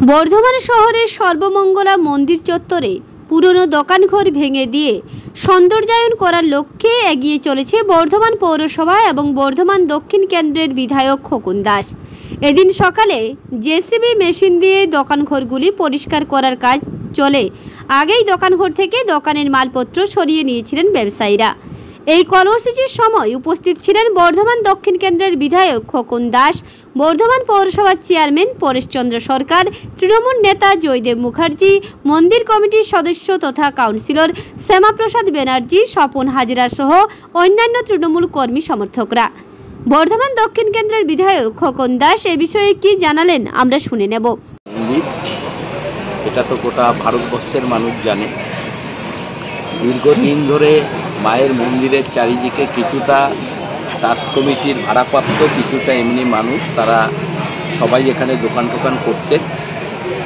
বর্ধমান শহরের সর্বমঙ্গলা মন্দির চত্বরে পুরনো দোকানঘর ভেঙে দিয়ে সৌন্দর্যায়ন করার লক্ষ্যে এগিয়ে চলেছে বর্ধমান পৌরসভা এবং বর্ধমান দক্ষিণ কেন্দ্রের বিধায়ক খোকন দাস। এদিন সকালে জেসিবি মেশিন দিয়ে দোকানঘরগুলি পরিষ্কার করার কাজ চলে আগেই দোকানঘর থেকে দোকানের মালপত্র সরিয়ে নিয়েছিলেন ব্যবসায়ীরা। এই কর্মসূচির সময় উপস্থিত ছিলেন বর্ধমান দক্ষিণ কেন্দ্রের বিধায়ক খোকন দাস, বর্ধমান পৌরসভার চেয়ারম্যান পরেশচন্দ্র সরকার, তৃণমূল নেতা জয়দেব মুখার্জি, মন্দির কমিটির সদস্য তথা কাউন্সিলর শ্যামাপ্রসাদ ব্যানার্জি, স্বপন হাজরা সহ অন্যান্য তৃণমূল কর্মী সমর্থকরা। বর্ধমান দক্ষিণ কেন্দ্রের বিধায়ক খোকন দাস এ বিষয়ে কি জানালেন আমরা শুনে নেব। এটা তো গোটা ভারতবর্ষের মানুষ জানে, দীর্ঘদিন ধরে মায়ের মন্দিরের চারিদিকে কিছুটা ট্রাস্ট কমিটির ভাড়াপ্রাপ্ত, কিছুটা এমনি মানুষ, তারা সবাই এখানে দোকান করতেন।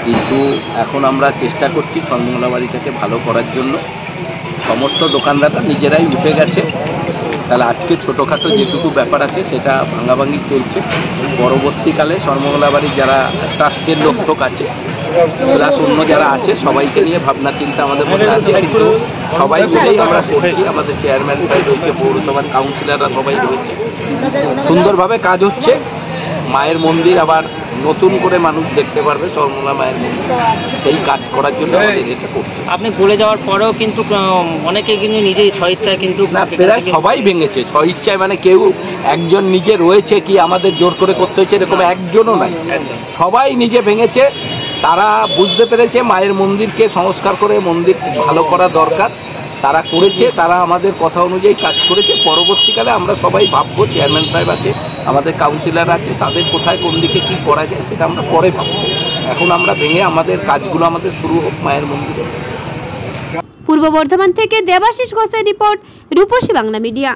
কিন্তু এখন আমরা চেষ্টা করছি সর্বমঙ্গলা বাড়িটাকে ভালো করার জন্য। সমস্ত দোকানদাররা নিজেরাই উঠে গেছে, তাহলে আজকে ছোটোখাটো যেটুকু ব্যাপার আছে সেটা ভাঙাভাঙি চলছে। পরবর্তীকালে সর্বমঙ্গলা বাড়ির যারা ট্রাস্টের লোক আছে প্লাস অন্য যারা আছে সবাইকে নিয়ে ভাবনা চিন্তা আমাদের মধ্যে আছে, কিন্তু সবাই মিলেই আমরা করছি। আমাদের চেয়ারম্যান সাহেব রয়েছে, পৌরসভার কাউন্সিলররা সবাই রয়েছে, সুন্দরভাবে কাজ হচ্ছে। মায়ের মন্দির আবার নতুন করে মানুষ দেখতে পারবে সর্বমঙ্গলা মায়ের মন্দির, সেই কাজ করার জন্য এটা করছে। আপনি বলে যাওয়ার পরেও কিন্তু অনেকে কিন্তু নিজেই স্বইচ্ছায় কিন্তু না, প্রায় সবাই ভেঙেছে স্বইচ্ছায়, মানে কেউ একজন নিজে রয়েছে কি আমাদের জোর করে করতে হয়েছে এরকম একজনও নাই, সবাই নিজে ভেঙেছে। তারা বুঝতে পেরেছে মায়ের মন্দিরকে সংস্কার করে মন্দির ভালো করা দরকার, তারা করেছে, তারা আমাদের কথা অনুযায়ী কাজ করেছে। পরবর্তীকালে আমরা সবাই ভাববো, চেয়ারম্যান সাহেব আছে, আমাদের কাউন্সিলর আছে, তাদের কোথায় কোন দিকে কী করা যায় সেটা আমরা পরে ভাববো। এখন আমরা ভেঙে আমাদের কাজগুলো আমাদের শুরু হোক মায়ের মন্দিরে। পূর্ব বর্ধমান থেকে দেবাশিস ঘোষের রিপোর্ট, রূপসী বাংলা মিডিয়া।